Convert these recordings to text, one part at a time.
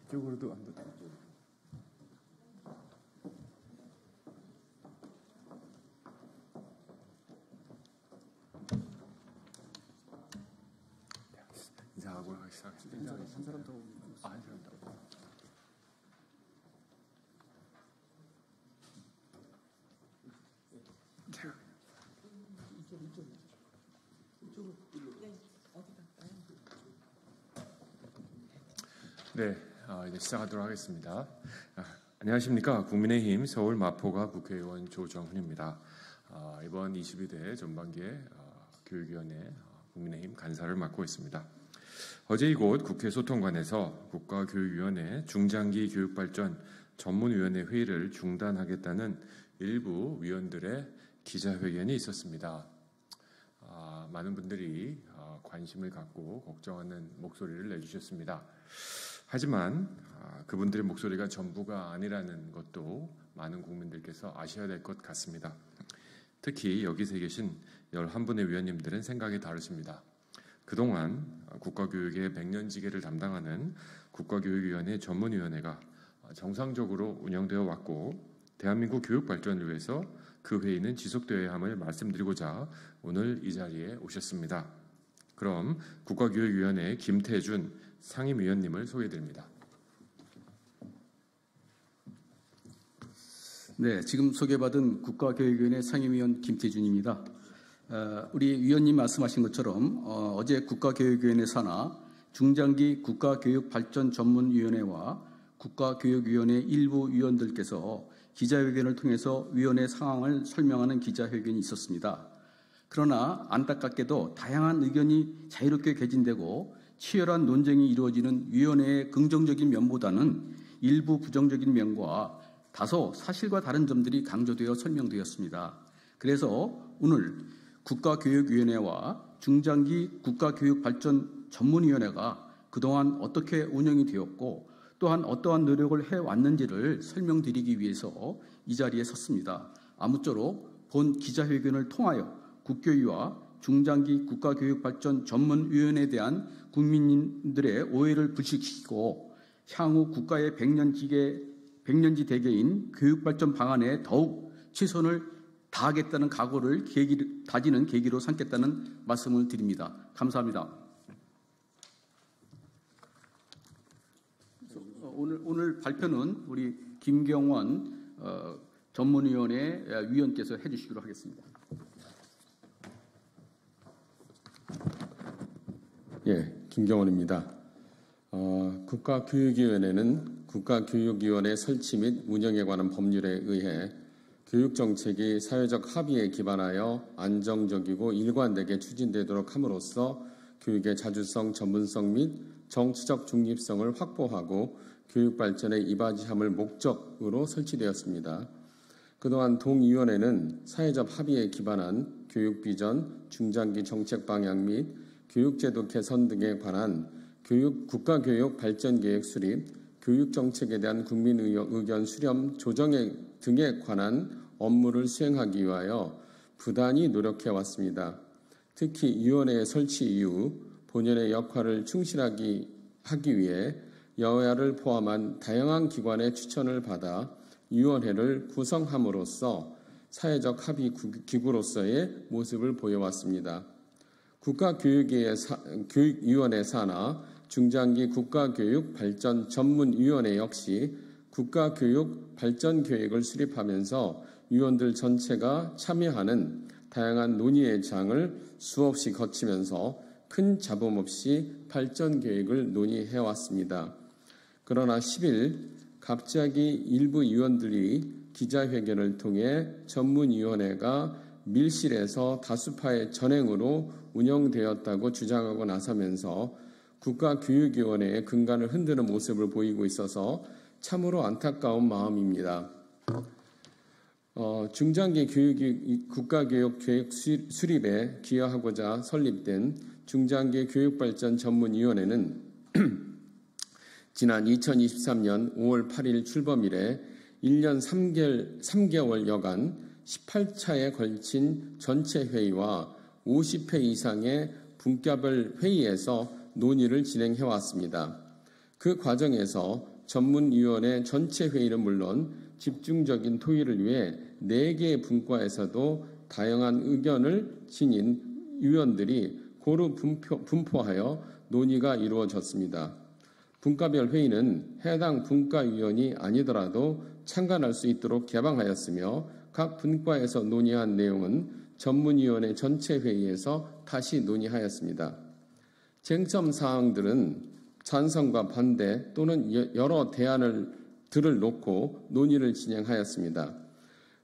이쪽으로도 안 돼. 인사하고 하겠습니다. 한 사람 더. 한 사람 더. 네, 이제 시작하도록 하겠습니다. 안녕하십니까. 국민의힘 서울 마포가 국회의원 조정훈입니다. 이번 22대 전반기에 교육위원회 국민의힘 간사를 맡고 있습니다. 어제 이곳 국회 소통관에서 국가교육위원회 중장기 교육발전 전문위원회 회의를 중단하겠다는 일부 위원들의 기자회견이 있었습니다. 많은 분들이 관심을 갖고 걱정하는 목소리를 내주셨습니다. 하지만 그분들의 목소리가 전부가 아니라는 것도 많은 국민들께서 아셔야 될 것 같습니다. 특히 여기서 계신 11분의 위원님들은 생각이 다르십니다. 그동안 국가교육의 백년지계를 담당하는 국가교육위원회 전문위원회가 정상적으로 운영되어 왔고 대한민국 교육 발전을 위해서 그 회의는 지속되어야 함을 말씀드리고자 오늘 이 자리에 오셨습니다. 그럼 국가교육위원회 김태준 상임위원님을 소개해드립니다. 네, 지금 소개받은 국가교육위원회 상임위원 김태준입니다. 우리 위원님 말씀하신 것처럼 어제 국가교육위원회 산하 중장기 국가교육발전전문위원회와 국가교육위원회 일부 위원들께서 기자회견을 통해서 위원회 상황을 설명하는 기자회견이 있었습니다. 그러나 안타깝게도 다양한 의견이 자유롭게 개진되고 치열한 논쟁이 이루어지는 위원회의 긍정적인 면보다는 일부 부정적인 면과 다소 사실과 다른 점들이 강조되어 설명되었습니다. 그래서 오늘 국가교육위원회와 중장기 국가교육발전전문위원회가 그동안 어떻게 운영이 되었고 또한 어떠한 노력을 해왔는지를 설명드리기 위해서 이 자리에 섰습니다. 아무쪼록 본 기자회견을 통하여 국교위와 중장기 국가교육발전전문위원회에 대한 국민들의 오해를 불식시키고 향후 국가의 백년지 대계인 교육발전 방안에 더욱 최선을 다하겠다는 각오를 다지는 계기로 삼겠다는 말씀을 드립니다. 감사합니다. 오늘 발표는 우리 김경원 전문위원회 위원께서 해주시기로 하겠습니다. 김경원입니다. 국가교육위원회는 국가교육위원회 설치 및 운영에 관한 법률에 의해 교육정책이 사회적 합의에 기반하여 안정적이고 일관되게 추진되도록 함으로써 교육의 자주성, 전문성 및 정치적 중립성을 확보하고 교육발전에 이바지함을 목적으로 설치되었습니다. 그동안 동위원회는 사회적 합의에 기반한 교육비전, 중장기 정책 방향 및 교육제도 개선 등에 관한 국가교육 발전계획 수립, 교육정책에 대한 국민 의견 수렴, 조정 등에 관한 업무를 수행하기 위하여 부단히 노력해왔습니다. 특히 위원회의 설치 이후 본연의 역할을 충실하게 하기 위해 여야를 포함한 다양한 기관의 추천을 받아 위원회를 구성함으로써 사회적 합의 기구로서의 모습을 보여왔습니다. 국가교육위원회 산하 중장기 국가교육발전전문위원회 역시 국가교육발전계획을 수립하면서 위원들 전체가 참여하는 다양한 논의의 장을 수없이 거치면서 큰 잡음 없이 발전계획을 논의해왔습니다. 그러나 10일 갑자기 일부 위원들이 기자회견을 통해 전문위원회가 밀실에서 다수파의 전횡으로 운영되었다고 주장하고 나서면서 국가교육위원회의 근간을 흔드는 모습을 보이고 있어서 참으로 안타까운 마음입니다. 중장기 국가교육 계획 수립에 기여하고자 설립된 중장기 교육발전전문위원회는 지난 2023년 5월 8일 출범일에 1년 3개월여간 18차에 걸친 전체 회의와 50회 이상의 분과별 회의에서 논의를 진행해왔습니다. 그 과정에서 전문위원회 전체 회의는 물론 집중적인 토의를 위해 4개의 분과에서도 다양한 의견을 지닌 위원들이 고루 분포하여 논의가 이루어졌습니다. 분과별 회의는 해당 분과위원이 아니더라도 참관할 수 있도록 개방하였으며 각 분과에서 논의한 내용은 전문위원회 전체 회의에서 다시 논의하였습니다. 쟁점 사항들은 찬성과 반대 또는 여러 대안들을 놓고 논의를 진행하였습니다.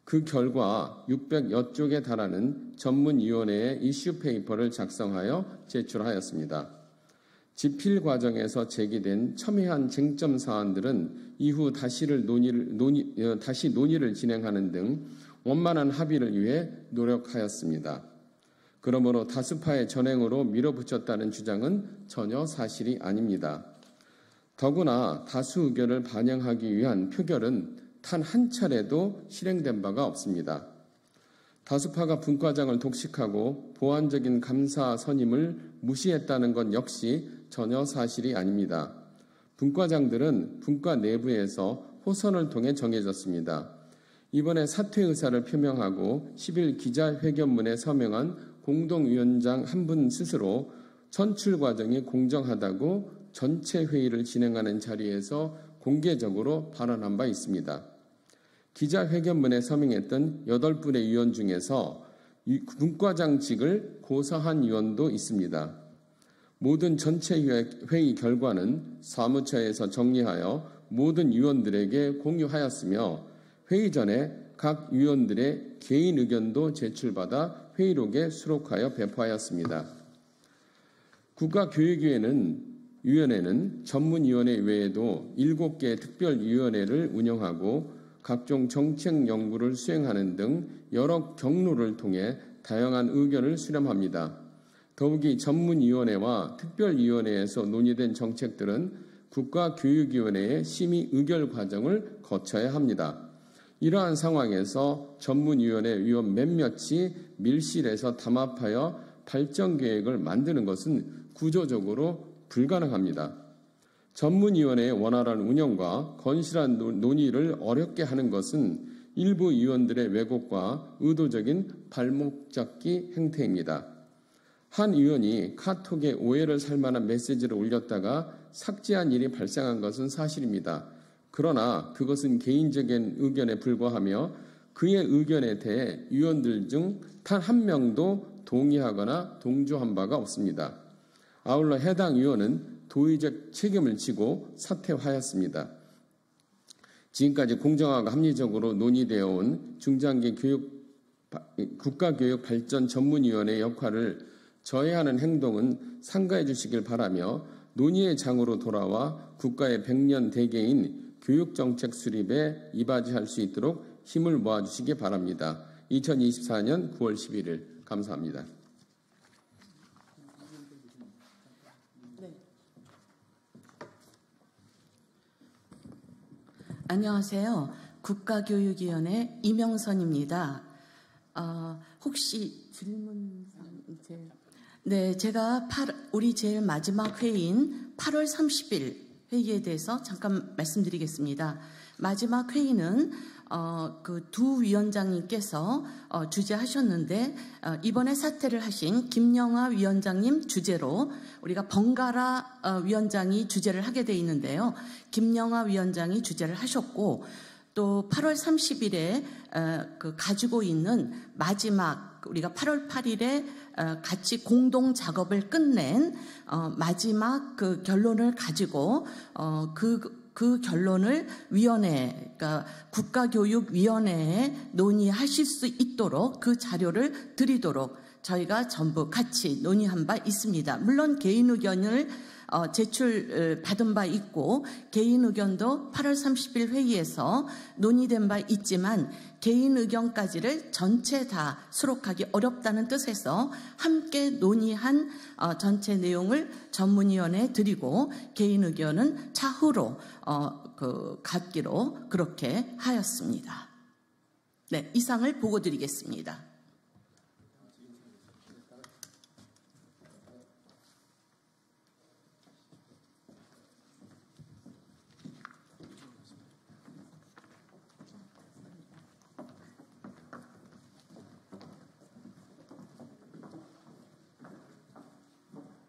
그 결과 600여 쪽에 달하는 전문위원회의 이슈 페이퍼를 작성하여 제출하였습니다. 집필 과정에서 제기된 첨예한 쟁점 사안들은 이후 다시 논의를 진행하는 등 원만한 합의를 위해 노력하였습니다. 그러므로 다수파의 전횡으로 밀어붙였다는 주장은 전혀 사실이 아닙니다. 더구나 다수 의견을 반영하기 위한 표결은 단 한 차례도 실행된 바가 없습니다. 다수파가 분과장을 독식하고 보완적인 감사 선임을 무시했다는 것 역시 전혀 사실이 아닙니다. 분과장들은 분과 내부에서 호선을 통해 정해졌습니다. 이번에 사퇴 의사를 표명하고 10일 기자회견문에 서명한 공동위원장 한 분 스스로 선출 과정이 공정하다고 전체 회의를 진행하는 자리에서 공개적으로 발언한 바 있습니다. 기자회견문에 서명했던 8분의 위원 중에서 분과장직을 고사한 위원도 있습니다. 모든 전체 회의 결과는 사무처에서 정리하여 모든 위원들에게 공유하였으며 회의 전에 각 위원들의 개인 의견도 제출받아 회의록에 수록하여 배포하였습니다. 국가교육위원회는 전문위원회 외에도 7개 특별위원회를 운영하고 각종 정책 연구를 수행하는 등 여러 경로를 통해 다양한 의견을 수렴합니다. 더욱이 전문위원회와 특별위원회에서 논의된 정책들은 국가교육위원회의 심의 의결 과정을 거쳐야 합니다. 이러한 상황에서 전문위원회 위원 몇몇이 밀실에서 담합하여 발전계획을 만드는 것은 구조적으로 불가능합니다. 전문위원회의 원활한 운영과 건실한 논의를 어렵게 하는 것은 일부 위원들의 왜곡과 의도적인 발목 잡기 행태입니다. 한 위원이 카톡에 오해를 살 만한 메시지를 올렸다가 삭제한 일이 발생한 것은 사실입니다. 그러나 그것은 개인적인 의견에 불과하며 그의 의견에 대해 위원들 중 단 한 명도 동의하거나 동조한 바가 없습니다. 아울러 해당 위원은 도의적 책임을 지고 사퇴하였습니다. 지금까지 공정하고 합리적으로 논의되어 온 중장기 국가교육 발전 전문위원회의 역할을 저해하는 행동은 삼가해 주시길 바라며 논의의 장으로 돌아와 국가의 100년 대계인 교육정책 수립에 이바지할 수 있도록 힘을 모아주시기 바랍니다. 2024년 9월 11일 감사합니다. 안녕하세요. 국가교육위원회 이명선입니다. 혹시 질문 이제 네, 제가 우리 제일 마지막 회의인 8월 30일 회의에 대해서 잠깐 말씀드리겠습니다. 마지막 회의는 그 두 위원장님께서 주재하셨는데 이번에 사퇴를 하신 김영하 위원장님 주재로 우리가 번갈아 위원장이 주재를 하게 돼 있는데요. 김영하 위원장이 주재를 하셨고 또 8월 30일에 그 가지고 있는 마지막 우리가 8월 8일에 같이 공동 작업을 끝낸 마지막 그 결론을 가지고 그 결론을 위원회, 그러니까 국가교육위원회에 논의하실 수 있도록 그 자료를 드리도록 저희가 전부 같이 논의한 바 있습니다. 물론 개인 의견을 제출받은 바 있고 개인 의견도 8월 30일 회의에서 논의된 바 있지만 개인 의견까지를 전체 다 수록하기 어렵다는 뜻에서 함께 논의한 전체 내용을 전문위원회에 드리고 개인 의견은 차후로 갖기로 그렇게 하였습니다. 네, 이상을 보고 드리겠습니다.